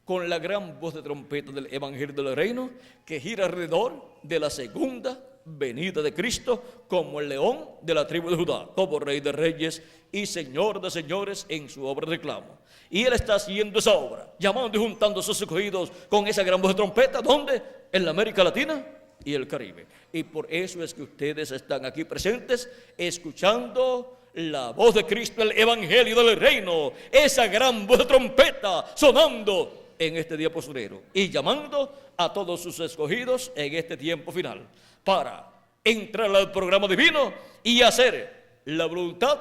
con la gran voz de trompeta del Evangelio del Reino que gira alrededor de la segunda venida de Cristo como el león de la tribu de Judá, como Rey de Reyes y Señor de Señores en su obra de reclamo. Y Él está haciendo esa obra, llamando y juntando a sus escogidos con esa gran voz de trompeta. ¿Dónde? En la América Latina y el Caribe. Y por eso es que ustedes están aquí presentes, escuchando la voz de Cristo, el Evangelio del Reino, esa gran voz de trompeta sonando en este día postrero y llamando a todos sus escogidos en este tiempo final para entrar al programa divino y hacer la voluntad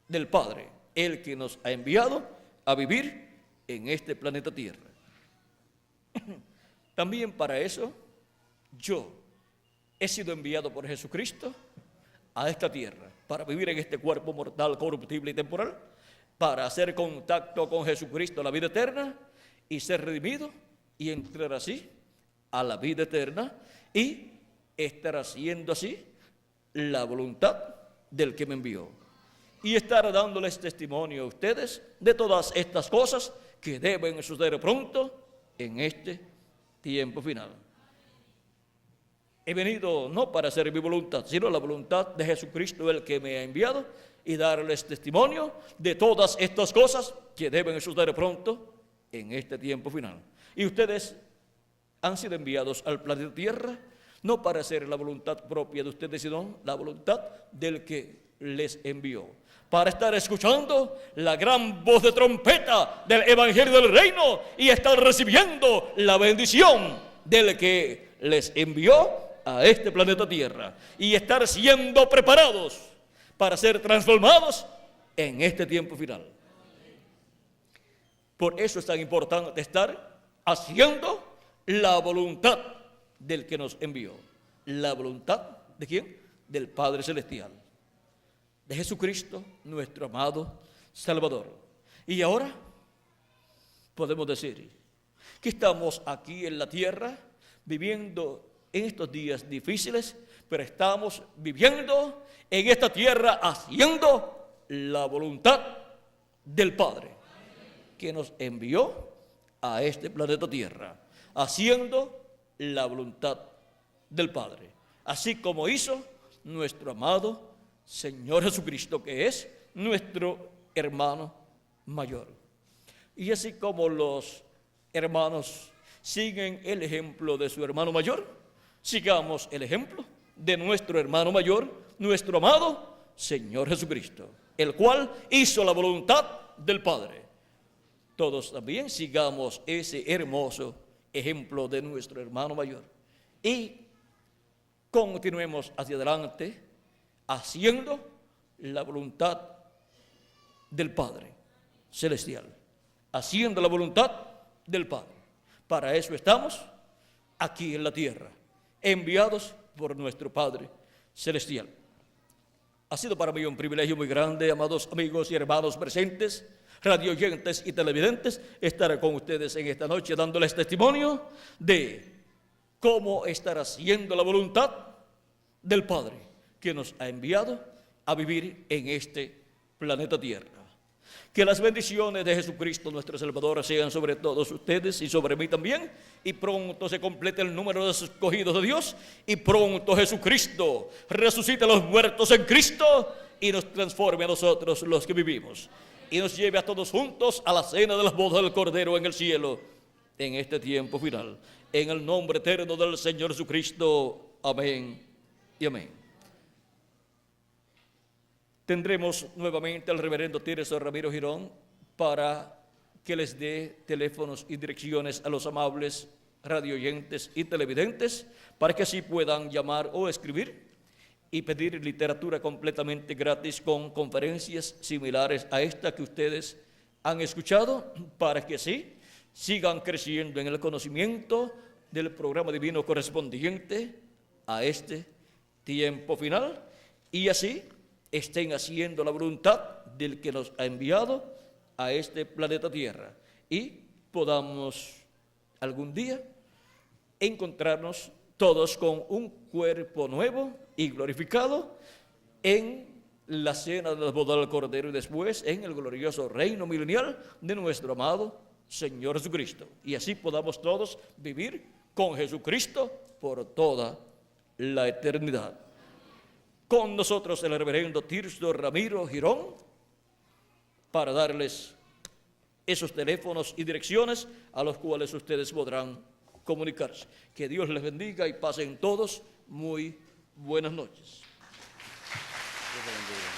del Padre, el que nos ha enviado a vivir en este planeta Tierra. También para eso yo he sido enviado por Jesucristo a esta tierra, para vivir en este cuerpo mortal, corruptible y temporal, para hacer contacto con Jesucristo, la vida eterna, y ser redimido y entrar así a la vida eterna y estar haciendo así la voluntad del que me envió. Y estar dándoles testimonio a ustedes de todas estas cosas que deben suceder pronto en este tiempo final. He venido no para hacer mi voluntad, sino la voluntad de Jesucristo, el que me ha enviado, y darles testimonio de todas estas cosas que deben suceder pronto en este tiempo final. Y ustedes han sido enviados al planeta Tierra no para hacer la voluntad propia de ustedes, sino la voluntad del que les envió, para estar escuchando la gran voz de trompeta del Evangelio del Reino y estar recibiendo la bendición del que les envió a este planeta Tierra y estar siendo preparados para ser transformados en este tiempo final. Por eso es tan importante estar haciendo la voluntad del que nos envió. ¿La voluntad de quién? Del Padre Celestial, de Jesucristo, nuestro amado Salvador. Y ahora podemos decir que estamos aquí en la tierra viviendo en estos días difíciles, pero estamos viviendo en esta tierra haciendo la voluntad del Padre que nos envió a este planeta Tierra, haciendo la voluntad del Padre, así como hizo nuestro amado Señor Jesucristo, que es nuestro hermano mayor. Y así como los hermanos siguen el ejemplo de su hermano mayor, sigamos el ejemplo de nuestro hermano mayor, nuestro amado Señor Jesucristo, el cual hizo la voluntad del Padre. Todos también sigamos ese hermoso ejemplo de nuestro hermano mayor y continuemos hacia adelante haciendo la voluntad del Padre Celestial, haciendo la voluntad del Padre. Para eso estamos aquí en la tierra, enviados por nuestro Padre Celestial. Ha sido para mí un privilegio muy grande, amados amigos y hermanos presentes, radioyentes y televidentes, estar con ustedes en esta noche dándoles testimonio de cómo estar haciendo la voluntad del Padre que nos ha enviado a vivir en este planeta Tierra. Que las bendiciones de Jesucristo nuestro Salvador sean sobre todos ustedes y sobre mí también, y pronto se complete el número de los escogidos de Dios, y pronto Jesucristo resucite a los muertos en Cristo y nos transforme a nosotros los que vivimos, y nos lleve a todos juntos a la cena de las bodas del Cordero en el cielo en este tiempo final. En el nombre eterno del Señor Jesucristo. Amén y amén. Tendremos nuevamente al reverendo Tirso Ramiro Girón para que les dé teléfonos y direcciones a los amables radioyentes y televidentes para que así puedan llamar o escribir y pedir literatura completamente gratis con conferencias similares a esta que ustedes han escuchado, para que así sigan creciendo en el conocimiento del programa divino correspondiente a este tiempo final y así estén haciendo la voluntad del que nos ha enviado a este planeta Tierra y podamos algún día encontrarnos todos con un cuerpo nuevo y glorificado en la cena de la boda del Cordero y después en el glorioso reino milenial de nuestro amado Señor Jesucristo. Y así podamos todos vivir con Jesucristo por toda la eternidad. Con nosotros el reverendo Tirso Ramiro Girón para darles esos teléfonos y direcciones a los cuales ustedes podrán comunicarse. Que Dios les bendiga y pasen todos muy buenas noches. Dios les bendiga.